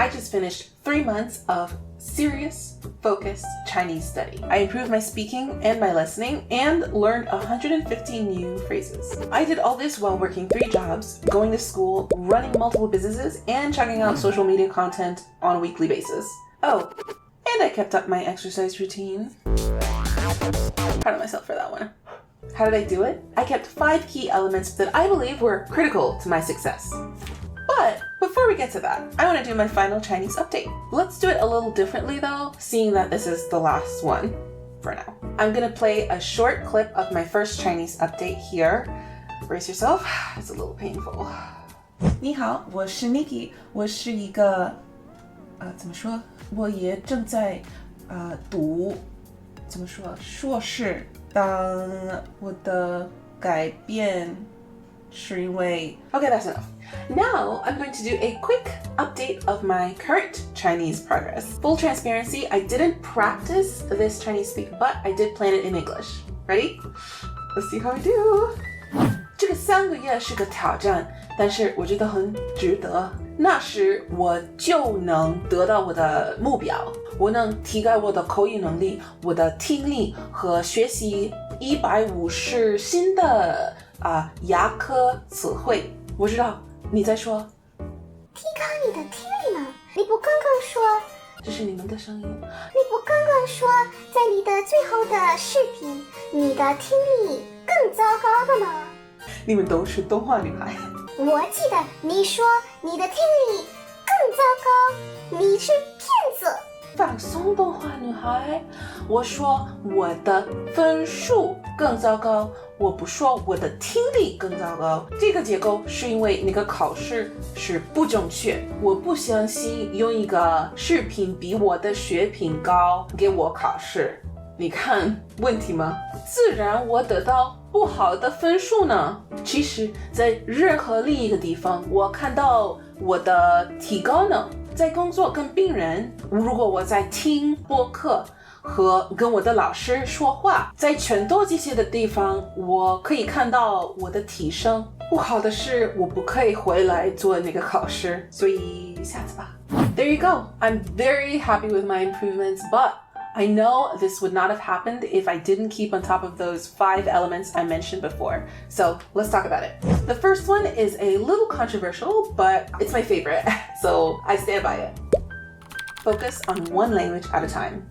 I just finished 3 months of serious, focused Chinese study. I improved my speaking and my listening and learned 150 new phrases. I did all this while working 3 jobs, going to school, running multiple businesses, and checking out social media content on a weekly basis. Oh, and I kept up my exercise routine. Proud of myself for that one. How did I do it? I kept 5 key elements that I believe were critical to my success. But before we get to that, I want to do my final Chinese update. Let's do it a little differently though, seeing that this is the last one for now. I'm going to play a short clip of my first Chinese update here. Brace yourself, it's a little painful. 你好，我是 Nikki， 我是一个怎么说？我也正在读怎么说硕士。当我的改变是因为 Okay, that's enough. Now I'm going to do a quick update of my current Chinese progress. Full transparency, I didn't practice this Chinese speak, but I did plan it in English. Ready? Let's see how I do. 这个3个月是个挑战，但是我觉得很值得。那时我就能得到我的目标，我能提高我的口语能力，我的听力和学习150新的牙科词汇。我知道你在说提高你的听力吗？你不刚刚说这是你们的声音？你不刚刚说在你的最后的视频，你的听力更糟糕的吗？你们都是动画女孩。我记得你说你的听力更糟糕，你是骗子。放松动画女孩，我说我的分数更糟糕，我不说我的听力更糟糕。这个结构是因为那个考试是不正确，我不相信用一个视频比我的水平高给我考试。你看问题吗？自然我得到不好的分数呢。其实在任何另一个地方我看到我的提高呢，在工作跟病人，如果我在听播客和跟我的老师说话，在全都这些的地方我可以看到我的提升。不好的是我不可以回来做那个考试，所以下次吧。There you go. I'm very happy with my improvements, but I know this would not have happened if I didn't keep on top of those 5 elements I mentioned before. So let's talk about it. The first one is a little controversial, but it's my favorite, so I stand by it. Focus on one language at a time.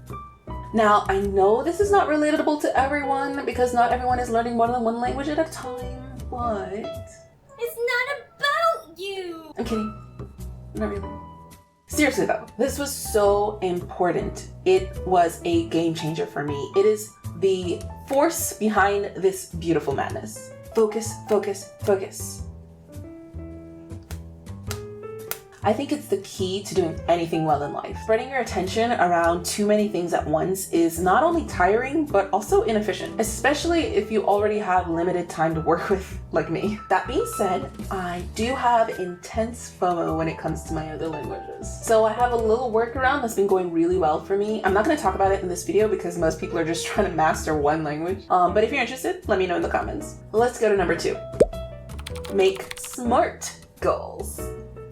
Now, I know this is not relatable to everyone because not everyone is learning more than one language at a time, but... It's not about you. I'm kidding. Not really. Seriously though, this was so important. It was a game changer for me. It is the force behind this beautiful madness. Focus, focus, focus. I think it's the key to doing anything well in life. Spreading your attention around too many things at once is not only tiring, but also inefficient, especially if you already have limited time to work with, like me. That being said, I do have intense FOMO when it comes to my other languages. So I have a little workaround that's been going really well for me. I'm not going to talk about it in this video because most people are just trying to master one language. But if you're interested, let me know in the comments. Let's go to number 2. Make SMART goals.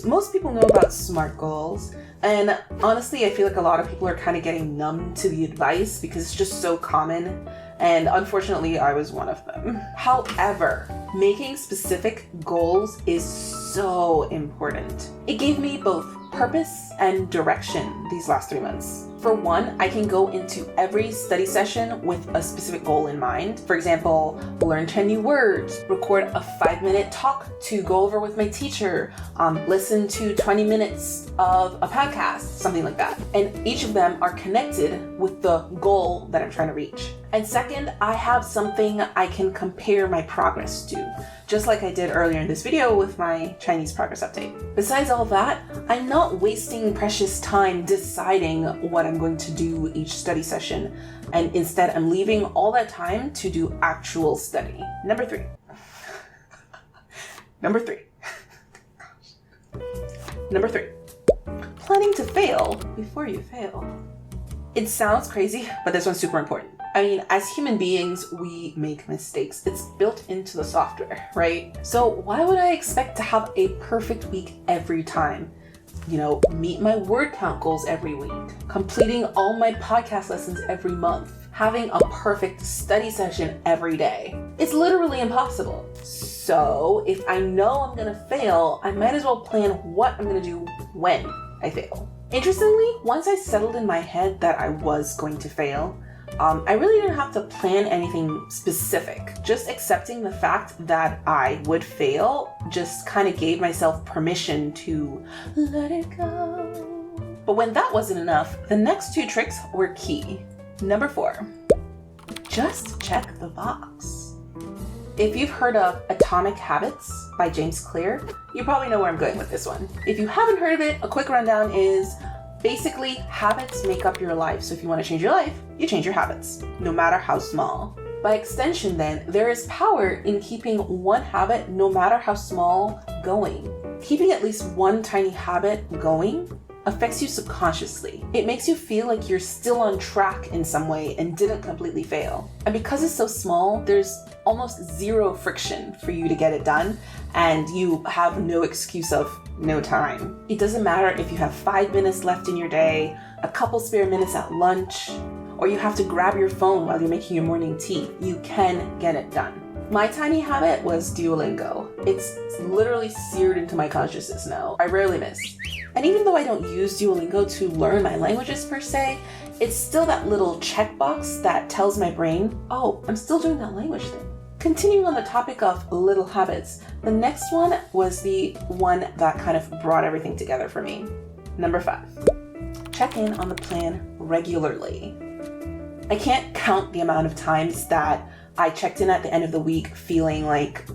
Most people know about SMART goals, and honestly, I feel like a lot of people are kind of getting numb to the advice because it's just so common, and unfortunately, I was one of them. However, making specific goals is so important. It gave me both purpose and direction these last 3 months. For one, I can go into every study session with a specific goal in mind. For example, learn 10 new words, record a 5-minute talk to go over with my teacher, listen to 20 minutes of a podcast, something like that. And each of them are connected with the goal that I'm trying to reach. And second, I have something I can compare my progress to, just like I did earlier in this video with my Chinese progress update. Besides all that, I'm not wasting precious time deciding what I'm going to do each study session, and instead I'm leaving all that time to do actual study. Number 3. Number 3. Number 3. Planning to fail before you fail. It sounds crazy, but this one's super important. I mean, as human beings, we make mistakes. It's built into the software, right? So why would I expect to have a perfect week every time? meet my word count goals every week, completing all my podcast lessons every month, having a perfect study session every day. It's literally impossible. So if I know I'm gonna fail, I might as well plan what I'm gonna do when I fail. Interestingly, once I settled in my head that I was going to fail, I really didn't have to plan anything specific. Just accepting the fact that I would fail just kind of gave myself permission to let it go. But when that wasn't enough, the next 2 tricks were key. Number 4, just check the box. If you've heard of Atomic Habits by James Clear, you probably know where I'm going with this one. If you haven't heard of it, a quick rundown is basically habits make up your life. So if you want to change your life, you change your habits, no matter how small. By extension then, there is power in keeping one habit, no matter how small, going. Keeping at least one tiny habit going affects you subconsciously. It makes you feel like you're still on track in some way and didn't completely fail. And because it's so small, there's almost zero friction for you to get it done, and you have no excuse of no time. It doesn't matter if you have 5 minutes left in your day, a couple spare minutes at lunch, or you have to grab your phone while you're making your morning tea. You can get it done. My tiny habit was Duolingo. It's literally seared into my consciousness now. I rarely miss. And even though I don't use Duolingo to learn my languages per se, it's still that little checkbox that tells my brain, oh, I'm still doing that language thing. Continuing on the topic of little habits, the next one was the one that kind of brought everything together for me. Number 5, check in on the plan regularly. I can't count the amount of times that I checked in at the end of the week feeling like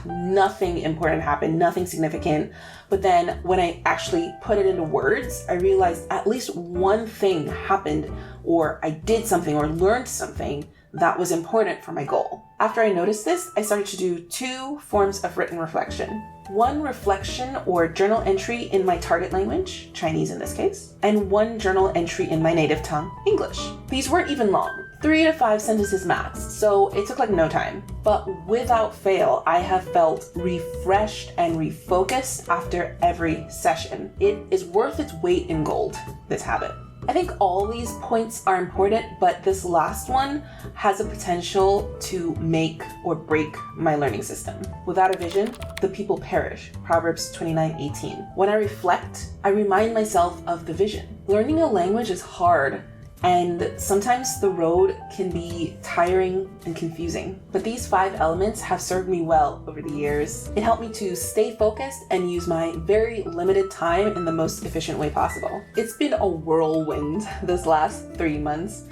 nothing important happened, nothing significant. But then when I actually put it into words, I realized at least one thing happened, or I did something or learned something that was important for my goal. After I noticed this, I started to do 2 forms of written reflection. One reflection or journal entry in my target language, Chinese in this case, and one journal entry in my native tongue, English. These weren't even long, 3 to 5 sentences max, so it took like no time. But without fail, I have felt refreshed and refocused after every session. It is worth its weight in gold, this habit. I think all these points are important, but this last one has a potential to make or break my learning system. Without a vision, the people perish. Proverbs 29:18. When I reflect, I remind myself of the vision. Learning a language is hard, and sometimes the road can be tiring and confusing. But these 5 elements have served me well over the years. It helped me to stay focused and use my very limited time in the most efficient way possible. It's been a whirlwind this last 3 months.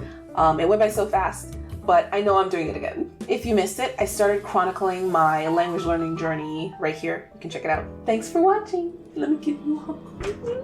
It went by so fast, but I know I'm doing it again. If you missed it, I started chronicling my language learning journey right here. You can check it out. Thanks for watching. Let me give you a hug.